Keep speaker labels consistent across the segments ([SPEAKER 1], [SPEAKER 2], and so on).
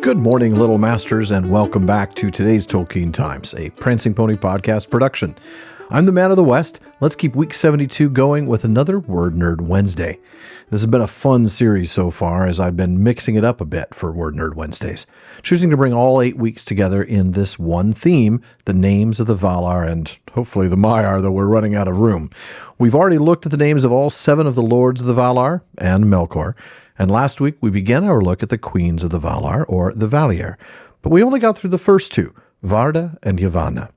[SPEAKER 1] Good morning, Little Masters, and welcome back to today's Tolkien Times, a Prancing Pony podcast production. I'm the Man of the West. Let's keep week 72 going with another Word Nerd Wednesday. This has been a fun series so far as I've been mixing it up a bit for Word Nerd Wednesdays, choosing to bring all 8 weeks together in this one theme, the names of the Valar and hopefully the Maiar, though we're running out of room. We've already looked at the names of all 7 of the Lords of the Valar and Melkor, and last week we began our look at the Queens of the Valar, or the Valier, but we only got through the first 2, Vairë and Vána.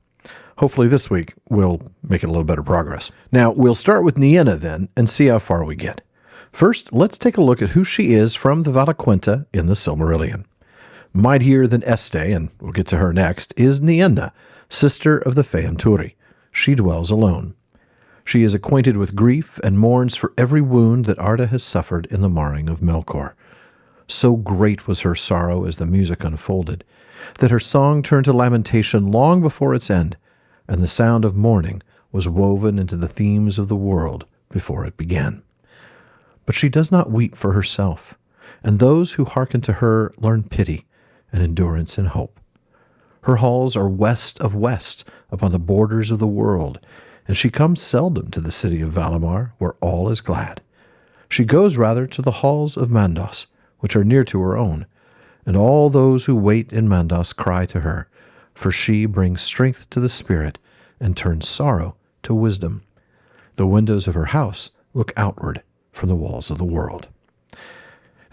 [SPEAKER 1] Hopefully this week we'll make it a little better progress. Now, we'll start with Nienna then and see how far we get. First, let's take a look at who she is from the Valaquenta in the Silmarillion. Mightier than Estë, and we'll get to her next, is Nienna, sister of the Feanturi. She dwells alone. She is acquainted with grief and mourns for every wound that Arda has suffered in the marring of Melkor. So great was her sorrow as the music unfolded, that her song turned to lamentation long before its end, and the sound of mourning was woven into the themes of the world before it began. But she does not weep for herself, and those who hearken to her learn pity and endurance and hope. Her halls are west of west, upon the borders of the world, and she comes seldom to the city of Valimar, where all is glad. She goes rather to the halls of Mandos, which are near to her own, and all those who wait in Mandos cry to her, for she brings strength to the spirit and turns sorrow to wisdom. The windows of her house look outward from the walls of the world.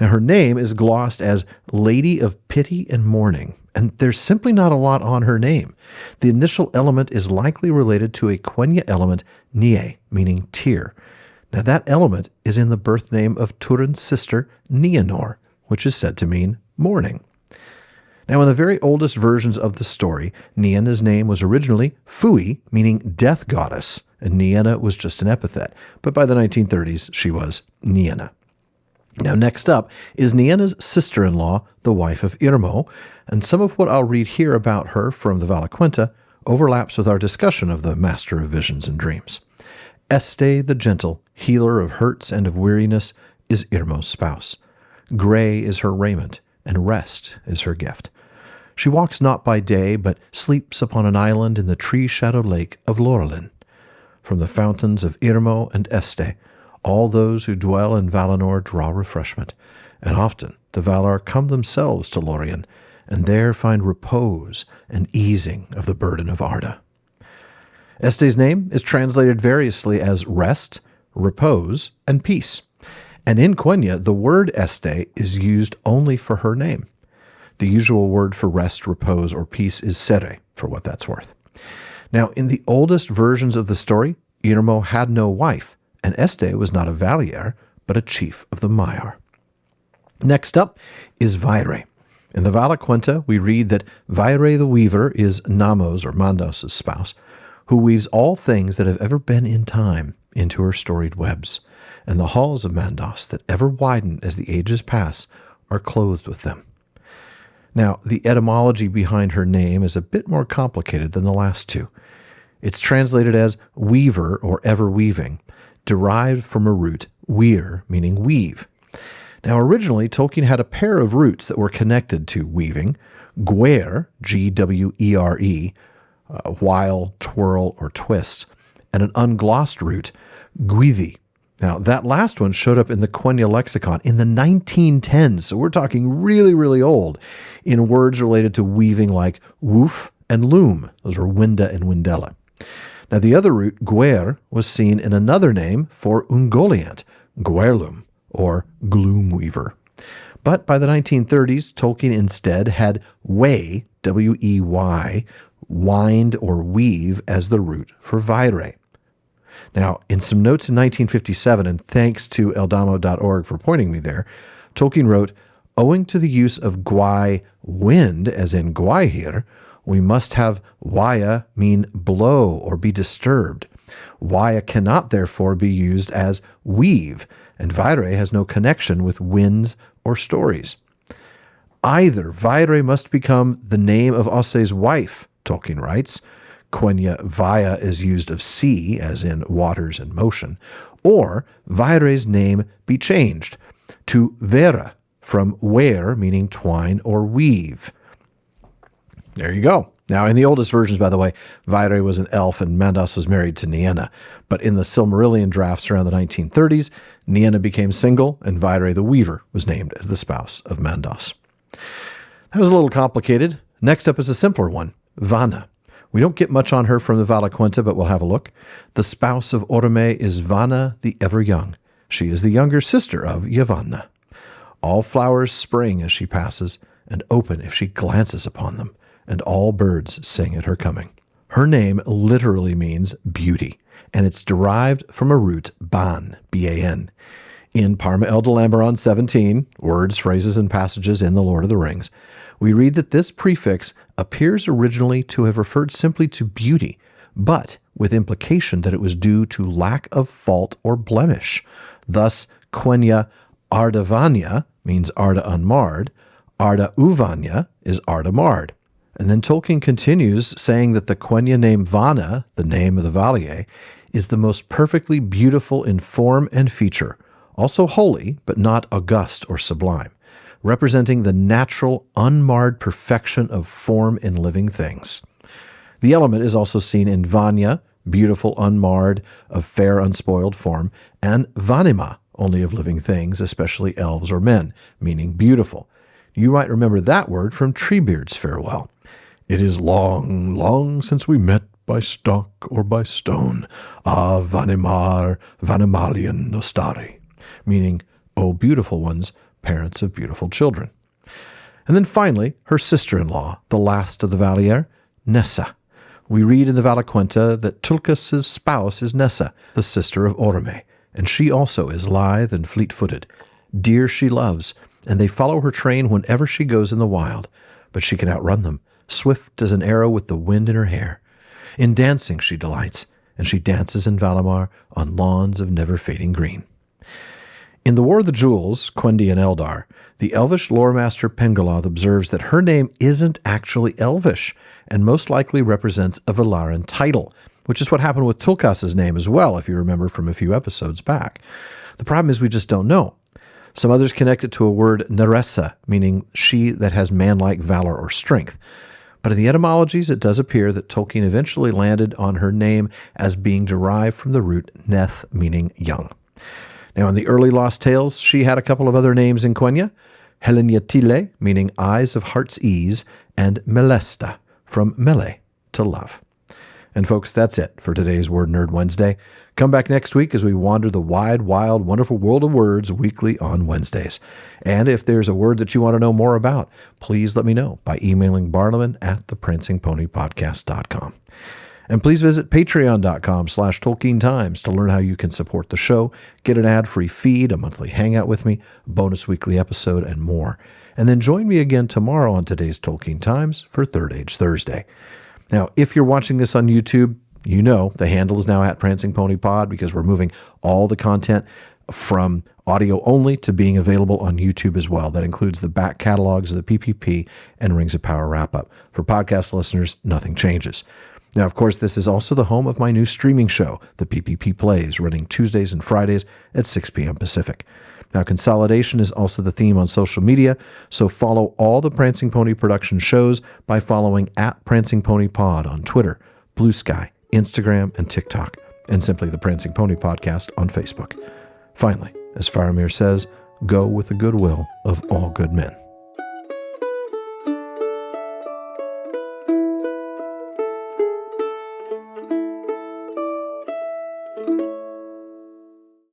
[SPEAKER 1] Now, her name is glossed as Lady of Pity and Mourning, and there's simply not a lot on her name. The initial element is likely related to a Quenya element, Nie, meaning tear. Now, that element is in the birth name of Turin's sister, Nienor, which is said to mean mourning. Now, in the very oldest versions of the story, Nienna's name was originally Fui, meaning death goddess, and Nienna was just an epithet, but by the 1930s, she was Nienna. Now, next up is Nienna's sister-in-law, the wife of Irmo, and some of what I'll read here about her from the Valaquenta overlaps with our discussion of the Master of Visions and Dreams. Estë, the gentle, healer of hurts and of weariness, is Irmo's spouse. Gray is her raiment, and rest is her gift. She walks not by day, but sleeps upon an island in the tree-shadowed lake of Lorelin. From the fountains of Irmo and Estë, all those who dwell in Valinor draw refreshment, and often the Valar come themselves to Lorien, and there find repose and easing of the burden of Arda. Esté's name is translated variously as rest, repose, and peace. And in Quenya, the word Estë is used only for her name. The usual word for rest, repose, or peace is sere, for what that's worth. Now, in the oldest versions of the story, Irmo had no wife, and Estë was not a Valier, but a chief of the Maiar. Next up is Vairë. In the Valaquenta, we read that Vairë the Weaver is Namos or Mandos' spouse, who weaves all things that have ever been in time into her storied webs, and the halls of Mandos that ever widen as the ages pass are clothed with them. Now, the etymology behind her name is a bit more complicated than the last 2. It's translated as weaver or ever weaving, derived from a root, weir, meaning weave. Now, originally, Tolkien had a pair of roots that were connected to weaving, gwere, Gwere, while, twirl, or twist, and an unglossed root, gwythi. Now, that last one showed up in the Quenya lexicon in the 1910s, so we're talking really, really old, in words related to weaving like woof and loom. Those were winda and windella. Now, the other root, gwere, was seen in another name for ungoliant, gwerlum, or gloom weaver. But by the 1930s, Tolkien instead had wey, W-E-Y, wind or weave as the root for Vairë. Now, in some notes in 1957, and thanks to eldamo.org for pointing me there, Tolkien wrote, owing to the use of gwai, wind, as in gwaihir, we must have waya mean blow or be disturbed. Waya cannot therefore be used as weave, and Vairë has no connection with winds or stories. Either Vairë must become the name of Osse's wife, Tolkien writes. Quenya vaya is used of sea, as in waters and motion, or Vairë's name be changed to Vairë, from Vairë, meaning twine or weave. There you go. Now, in the oldest versions, by the way, Vairë was an elf and Mandos was married to Nienna. But in the Silmarillion drafts around the 1930s, Nienna became single and Vairë the Weaver was named as the spouse of Mandos. That was a little complicated. Next up is a simpler one, Vána. We don't get much on her from the Valaquenta, but we'll have a look. The spouse of Orome is Vána the Ever-Young. She is the younger sister of Yavanna. All flowers spring as she passes and open if she glances upon them, and all birds sing at her coming. Her name literally means beauty, and it's derived from a root ban, B-A-N. In Parma El Delamberon 17, Words, Phrases, and Passages in The Lord of the Rings, we read that this prefix appears originally to have referred simply to beauty, but with implication that it was due to lack of fault or blemish. Thus, Quenya Ardavanya means Arda unmarred, Arda Uvanya is Arda marred. And then Tolkien continues saying that the Quenya name Vána, the name of the Valier, is the most perfectly beautiful in form and feature, also holy, but not august or sublime, representing the natural, unmarred perfection of form in living things. The element is also seen in Vanya, beautiful, unmarred, of fair, unspoiled form, and Vanima, only of living things, especially elves or men, meaning beautiful. You might remember that word from Treebeard's farewell. It is long, long since we met by stock or by stone, Vanimar, Vanimalian Nostari, meaning, O beautiful ones, parents of beautiful children. And then finally, her sister-in-law, the last of the Valier, Nessa. We read in the Valaquenta that Tulkas' spouse is Nessa, the sister of Orome, and she also is lithe and fleet-footed. Deer she loves, and they follow her train whenever she goes in the wild, but she can outrun them, swift as an arrow with the wind in her hair. In dancing she delights, and she dances in Valimar on lawns of never-fading green. In The War of the Jewels, Quendi and Eldar, the Elvish loremaster Pengoloth observes that her name isn't actually Elvish, and most likely represents a Valaran title, which is what happened with Tulkas' name as well, if you remember from a few episodes back. The problem is we just don't know. Some others connect it to a word Neressa, meaning she that has manlike valor or strength. But in the etymologies, it does appear that Tolkien eventually landed on her name as being derived from the root Neth, meaning young. Now, in the early Lost Tales, she had a couple of other names in Quenya, Heleniatile, meaning eyes of heart's ease, and Melesta, from mele, to love. And folks, that's it for today's Word Nerd Wednesday. Come back next week as we wander the wide, wild, wonderful world of words weekly on Wednesdays. And if there's a word that you want to know more about, please let me know by emailing barliman@theprancingponypodcast.com. And please visit patreon.com/TolkienTimes to learn how you can support the show, get an ad-free feed, a monthly hangout with me, a bonus weekly episode, and more. And then join me again tomorrow on today's Tolkien Times for Third Age Thursday. Now, if you're watching this on YouTube, you know the handle is now @PrancingPonyPod because we're moving all the content from audio only to being available on YouTube as well. That includes the back catalogs of the PPP and Rings of Power wrap-up. For podcast listeners, nothing changes. Now, of course, this is also the home of my new streaming show, The PPP Plays, running Tuesdays and Fridays at 6 p.m. Pacific. Now, consolidation is also the theme on social media, so follow all the Prancing Pony production shows by following @PrancingPonyPod on Twitter, Blue Sky, Instagram, and TikTok, and simply the Prancing Pony Podcast on Facebook. Finally, as Faramir says, go with the goodwill of all good men.